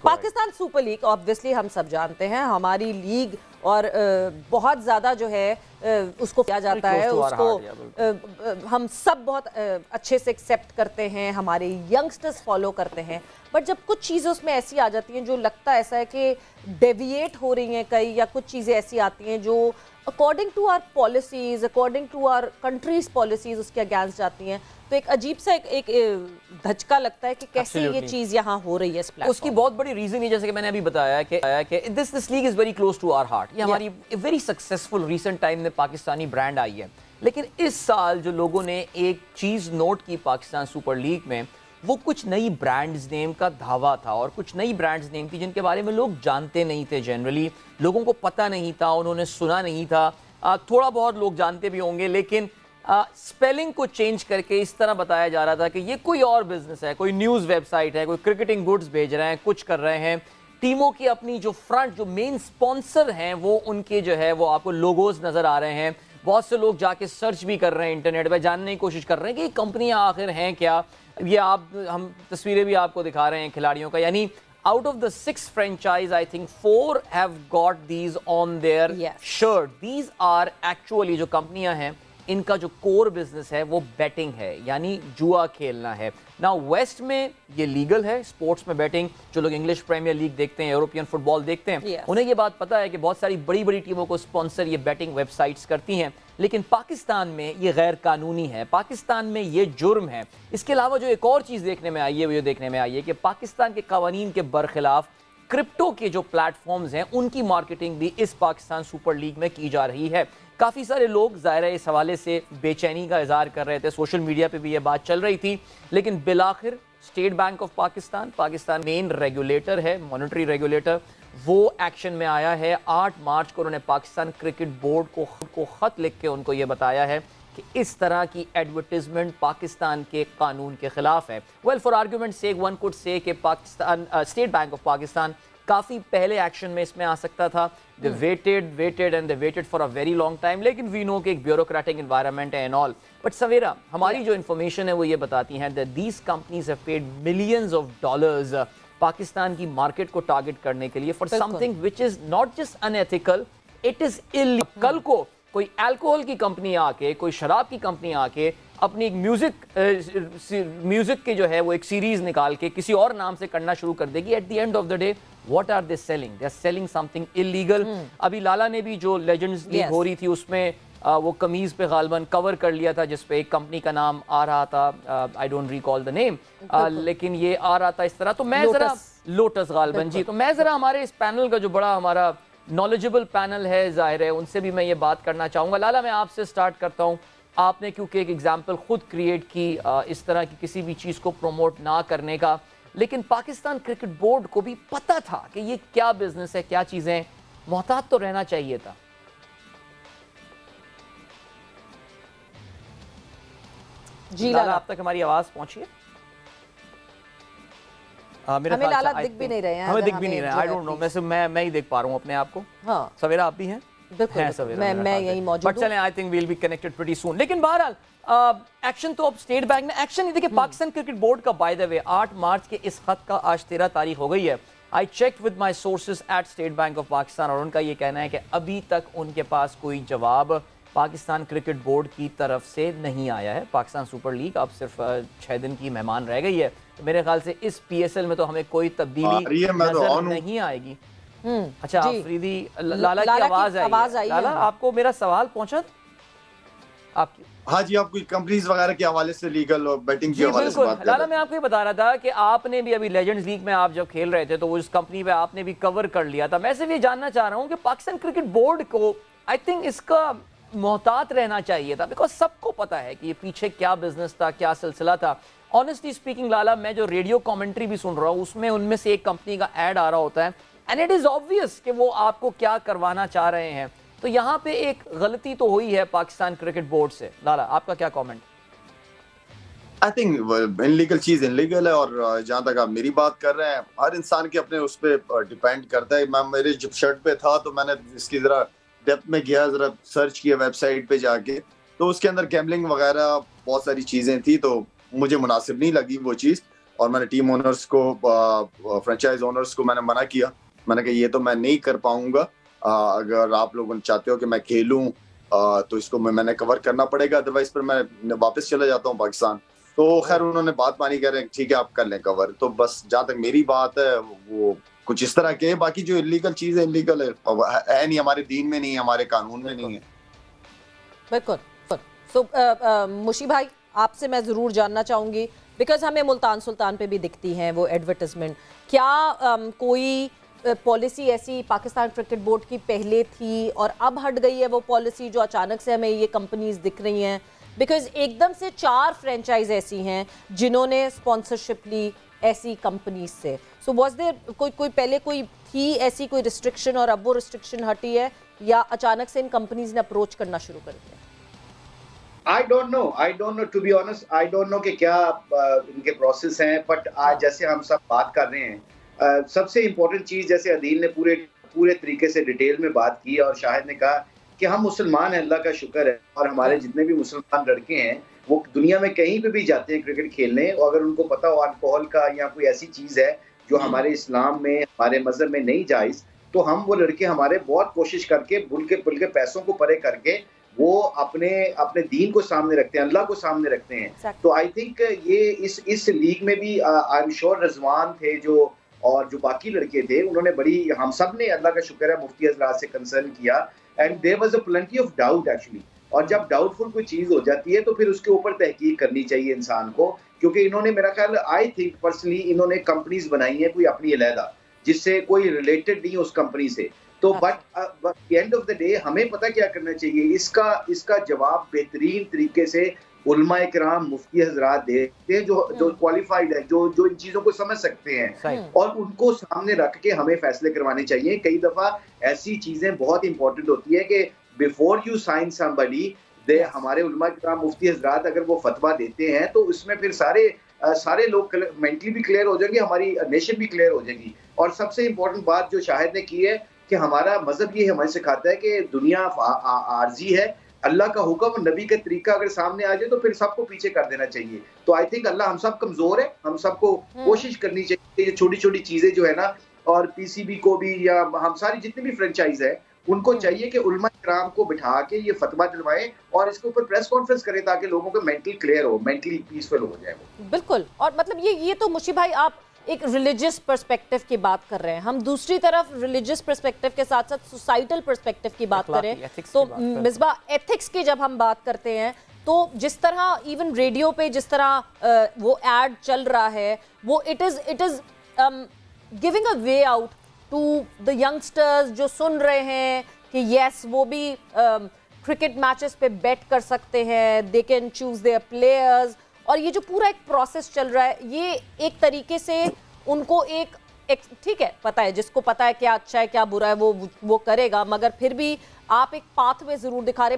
Pakistan super league obviously ہم سب جانتے ہیں ہماری لیگ اور بہت زیادہ جو ہے اس کو کیا جاتا ہے اس کو ہم سب بہت اچھے سے ایکسیپٹ کرتے ہیں, ہمارے ینگسٹرز فالو کرتے ہیں, بٹ جب کچھ چیزیں اس میں ایسی آ جاتی ہیں جو لگتا ایسا ہے کہ ڈیویٹ ہو رہی ہیں کئی, یا کچھ چیزیں ایسی آتی ہیں جو according to our policies, according to our countries policies اس کے اگینسٹ جاتی ہیں, تو ایک عجیب سا ایک دھچکا لگتا ہے کہ کیسے یہ چیز یہاں ہو رہی ہے اس پلیٹ فارم. اس کی بہت بڑی ریزن ہے جیسے کہ میں نے ابھی بتایا کہ this league is very close to our heart. یہ ہماری ویری سکسیسفل ریسنٹ ٹائم میں پاکستانی برانڈ آئی ہے, لیکن اس سال جو لوگوں نے ایک چیز نوٹ کی پاکستان سپر لیگ میں, وہ کچھ نئی برانڈز نیم کا دھاوا تھا, اور کچھ نئی برانڈز نیم تھی جن کے بارے میں لوگ جانتے نہیں تھے. جنرلی لوگوں کو پتہ نہیں تھا, انہوں نے سنا نہیں تھا, تھوڑا بہت لوگ جانتے بھی ہوں گے, لیکن سپیلنگ کو چینج کر کے اس طرح بتایا جا رہا تھا کہ یہ کوئی اور بزنس ہے, کوئی نیوز ویب سائٹ ہے, کوئی کرکٹنگ گڈز بھیج رہے ہیں, کچھ کر رہے ہیں. ٹیموں کی اپنی جو فرنٹ جو مین سپانسر ہیں وہ ان کے جو ہے وہ آپ کو لوگوز نظر آ رہے ہیں. بہت سے لوگ جا کے سرچ بھی کر رہے ہیں انٹرنیٹ پہ, جاننے کی کوشش کر رہے ہیں کہ یہ کمپنیاں آخر ہیں کیا. یہ ہم تصویریں بھی آپ کو دکھا رہے ہیں کھلاڑیوں کا, یعنی out of the 6 franchise, I think 4 have got these on their shirt. These are actually جو کمپنیاں ہیں ان کا جو کور بزنس ہے وہ بیٹنگ ہے, یعنی جوا کھیلنا ہے. نا ویسٹ میں یہ لیگل ہے اسپورٹس میں بیٹنگ. جو لوگ انگلش پریمیئر لیگ دیکھتے ہیں, یورپین فٹ بال دیکھتے ہیں, انہیں یہ بات پتہ ہے کہ بہت ساری بڑی بڑی ٹیموں کو اسپانسر یہ بیٹنگ ویب سائٹس کرتی ہیں. لیکن پاکستان میں یہ غیر قانونی ہے, پاکستان میں یہ جرم ہے. اس کے علاوہ جو ایک اور چیز دیکھنے میں آئی ہے وہ یہ دیکھنے میں آئی ہے کہ پاکستان کے قوانین کے برخلاف کرپٹو کے جو پلیٹ فارمز ہیں ان کی مارکیٹنگ بھی اس پاکستان سپر لیگ میں کی جا رہی ہے. کافی سارے لوگ ظاہر ہے اس حوالے سے بے چینی کا اظہار کر رہے تھے, سوشل میڈیا پہ بھی یہ بات چل رہی تھی, لیکن بالآخر state bank of Pakistan main regulator ہے, مانیٹری ریگولیٹر, وہ ایکشن میں آیا ہے. 8 مارچ کو انہوں نے پاکستان کرکٹ بورڈ کو خط لکھ کے ان کو یہ بتایا ہے کہ اس طرح کی ایڈورٹیزمنٹ پاکستان کے قانون کے خلاف ہے. Well for argument sake one could سے کہ Pakistan State bank of Pakistan کافی پہلے ایکشن میں اس میں آ سکتا تھا. they waited and they waited for a very long time, لیکن we know کہ ایک بیوروکریٹک انوائرمنٹ ہے and all. but سویرا ہماری جو انفارمیشن ہے وہ یہ بتاتی ہیں that these companies have paid millions of dollars Pakistan کی مارکیٹ کو ٹارگٹ کرنے کے لیے for something which is not just unethical, it is illegal. کل کو کوئی الکوہل کی کمپنی آ کے, کوئی شراب کی کمپنی آ کے اپنی ایک میوزک کے جو ہے وہ ایک سیریز نکال کے کسی اور نام سے کرنا شروع کر دے گی. At the end of the day what are they selling? they are selling something illegal. ابھی لالا نے بھی جو لیجنڈز لیگ ہو رہی تھی اس میں وہ قمیض پہ غالباً کور کر لیا تھا جس پہ ایک کمپنی کا نام آ رہا تھا, I don't recall the name, لیکن یہ آ رہا تھا اس طرح. تو میں ذرا لوٹس غالباً جی, تو میں ذرا ہمارے اس پینل کا جو بڑا ہمارا نالجبل پینل ہے ظاہر ہے ان سے بھی میں یہ بات کرنا چاہوں گا. لالا میں آپ سے سٹارٹ کرتا ہوں. آپ نے کیونکہ ایک ایگزامپل خود کریٹ کی اس طرح کی کسی بھی چیز کو پروموٹ نہ کرنے کا, لیکن پاکستان کرکٹ بورڈ کو بھی پتہ تھا کہ یہ کیا بزنس ہے, کیا چیزیں, محتاط تو رہنا چاہیے تھا. جی لالا آپ تک ہماری آواز پہنچی ہے؟ ہمیں لالا دکھ بھی نہیں رہے ہیں. ہمیں دکھ بھی نہیں رہے ہیں, I don't know, میں ہی دیکھ پا رہا ہوں اپنے آپ کو. ہاں سویرا آپ بھی ہیں؟ میں یہی موجود ہوں. بٹ چلیں I think we'll be connected pretty soon. لیکن بہرحال ایکشن تو اب اسٹیٹ بینک نے ایکشن نہیں. دیکھیں پاکستان کرکٹ بورڈ کا بائی دا وے 8 مارچ کے اس خط کا آج 13 تاریخ ہو گئی ہے. I checked with my sources at State Bank of Pakistan, اور ان کا یہ کہنا ہے کہ ابھی تک ان کے پاس کوئی جواب پاکستان کرکٹ بورڈ کی طرف سے نہیں آیا ہے. پاکستان سپر لیگ اب صرف 6 دن کی مہمان رہ گئی ہے, تو میرے خیال سے اس پی ایس ایل میں تو ہمیں کوئی تبدیلی نظر نہیں آئے گی. اچھا آفریدی, لالا کی آواز آئی. لالا آپ کو میرا سوال پہنچا آپ کی؟ ہاں جی, آپ کوئی کمپنیز وغیرہ کے حوالے سے لیگل اور بیٹنگ کے حوالے سے بات کر رہے ہیں. لالا میں آپ کو یہ بتا رہا تھا کہ آپ نے بھی ابھی لیجنڈز لیگ میں آپ جب کھیل رہے تھے تو وہ اس کمپنی پہ آپ نے بھی کور کر لیا تھا. میں صرف یہ جاننا چاہ رہا ہوں کہ پاکستان کرکٹ بورڈ کو آئی تھنک اس کا محتاط رہنا چاہیے تھا, بیکاز سب کو پتا ہے کہ یہ پیچھے کیا بزنس تھا, کیا سلسلہ تھا. آنیسٹلی اسپیکنگ لالا, میں جو ریڈیو کامنٹری بھی سن رہا ہوں اس میں ان میں سے ایک کمپنی کا ایڈ آ رہا ہوتا ہے اینڈ اٹ از آبویس کہ وہ آپ کو کیا کروانا چاہ رہے ہیں. تو یہاں پہ ایک غلطی تو ہوئی ہے پاکستان کرکٹ بورڈ سے. لالا آپ کا کیا کامنٹ؟ I think انلیگل چیز انلیگل ہے, اور جہاں تک آپ میری بات کر رہے ہیں ہر انسان کے اپنے اس پہ ڈیپینڈ کرتا ہے. میں میرے جب شرٹ پہ تھا تو میں نے اس کی ذرا ڈیپتھ میں گیا, ذرا سرچ کیا ویب سائٹ پہ جا کے, تو اس کے اندر گیملنگ وغیرہ بہت ساری چیزیں تھیں, تو مجھے مناسب نہیں لگی وہ چیز. اور میں نے ٹیم اونرز کو فرینچائز اونرز کو میں نے منع کیا. میں نے کہا یہ تو میں نہیں کر پاؤں گا, اگر آپ لوگ چاہتے ہو کہ میں کھیلوں تو اس کو میں نے کور کرنا پڑے گا, ادروائز پھر میں واپس چلا جاتا ہوں پاکستان. تو خیر انہوں نے بات مانی, کہہ رہے ہیں ٹھیک ہے آپ کر لیں کور. تو بس جہاں تک میری بات ہے وہ کچھ اس طرح کے, باقی جو انلیگل چیز ہے انلیگل ہے نہیں, ہمارے دین میں نہیں ہے, ہمارے قانون میں نہیں ہے. بالکل. سو مشی بھائی آپ سے میں ضرور جاننا چاہوں گی, بیکاز ہمیں ملتان سلطان پہ بھی دکھتی ہیں وہ ایڈورٹیزمنٹ, کیا کوئی پالیسی ایسی پاکستان کرکٹ بورڈ کی پہلے تھی اور اب ہٹ گئی ہے وہ پالیسی جو اچانک سے ہمیں یہ کمپنیز دکھ رہی ہیں؟ بیکاز ایک دم سے 4 فرینچائز ایسی ہیں جنہوں نے اسپانسرشپ لی ایسی کمپنیز سے. سو واز دیر کوئی پہلے کوئی تھی ایسی کوئی ریسٹرکشن اور اب وہ ریسٹرکشن ہٹی ہے, یا اچانک سے ان کمپنیز نے اپروچ کرنا شروع کر دیا؟ I don't know to be honest. I don't know کہ کیا ان کے پروسیس ہیں, بٹ آج جیسے ہم سب بات کر رہے ہیں, سب سے امپورٹنٹ چیز جیسے عدیل نے پورے طریقے سے ڈیٹیل میں بات کی اور شاہد نے کہا کہ ہم مسلمان ہیں, اللہ کا شکر ہے, اور ہمارے جتنے بھی مسلمان لڑکے ہیں وہ دنیا میں کہیں پہ بھی جاتے ہیں کرکٹ کھیلنے, اور اگر ان کو پتا ہو الکوہل کا یا کوئی ایسی چیز ہے جو ہمارے اسلام میں ہمارے مذہب میں نہیں جائز, تو ہم وہ لڑکے ہمارے بہت کوشش کر کے بل کے پیسوں کو پرے کر کے وہ اپنے دین کو سامنے رکھتے ہیں, اللہ کو سامنے رکھتے ہیں. تو آئی تھنک یہ اس لیگ میں بھی آئی ایم شیور رضوان تھے اور جو باقی لڑکے تھے, انہوں نے بڑی, ہم سب نے اللہ کا شکر ہے مفتی حضرات سے کنسرن کیا, and there was a plenty of doubt actually. اور جب ڈاؤٹ فل کوئی چیز ہو جاتی ہے تو پھر اس کے اوپر تحقیق کرنی چاہیے انسان کو, کیونکہ انہوں نے میرا خیال آئی تھنک پرسنلی انہوں نے کمپنیز بنائی ہیں کوئی اپنی علیحدہ جس سے کوئی ریلیٹڈ نہیں اس کمپنی سے. تو but and of the day ہمیں پتہ کیا کرنا چاہیے, اس کا جواب بہترین طریقے سے علماء کرام مفتی حضرات دیتے ہیں جو کوالیفائڈ ہے, جو ان چیزوں کو سمجھ سکتے ہیں, اور ان کو سامنے رکھ کے ہمیں فیصلے کروانے چاہیے. کئی دفعہ ایسی چیزیں بہت امپورٹنٹ ہوتی ہیں کہ بیفور یو سائن somebody, ہمارے علماء کرام مفتی حضرات اگر وہ فتویٰ دیتے ہیں تو اس میں پھر سارے لوگ مینٹلی بھی کلیئر ہو جائیں گے, ہماری نیشن بھی کلیئر ہو جائے گی. اور سب سے امپورٹنٹ بات جو شاہد نے کی ہے کہ ہمارا مذہب یہ ہمیں سکھاتا ہے کہ دنیا عارضی ہے, اللہ کا حکم نبی کا طریقہ اگر سامنے آ جائے تو پھر سب کو پیچھے کر دینا چاہیے. تو آئی تھنک اللہ, ہم سب کمزور ہے, ہم سب کو کوشش کرنی چاہیے یہ چھوٹی چھوٹی چیزیں جو ہے نا, اور پی سی بی کو بھی یا ہم ساری جتنی بھی فرینچائز ہے ان کو چاہیے کہ علماء کرام کو بٹھا کے یہ فتویٰ دلوائیں اور اس کے اوپر پریس کانفرنس کریں تاکہ لوگوں کو مینٹلی کلیئر ہو, مینٹلی پیسفل ہو جائے وہ. بالکل. اور مطلب یہ تو مشی بھائی آپ ایک ریلیجس پرسپیکٹو کی بات کر رہے ہیں, ہم دوسری طرف ریلیجس پرسپیکٹو کے ساتھ ساتھ سوسائٹل پرسپیکٹو کی بات کریں تو مصباح ایتھکس کی جب ہم بات کرتے ہیں تو جس طرح ایون ریڈیو پہ جس طرح وہ ایڈ چل رہا ہے وہ it is giving a way out to the youngsters جو سن رہے ہیں کہ یس وہ بھی کرکٹ میچز پہ بیٹ کر سکتے ہیں, they can choose their players, اور یہ جو پورا ایک پروسیس چل رہا ہے یہ ایک طریقے سے ان کو ایک ٹھیک ہے پتہ ہے, جس کو پتہ ہے کیا اچھا ہے کیا برا ہے وہ کرے گا, مگر پھر بھی آپ ایک پاتھ وے ضرور دکھا رہے ہیں.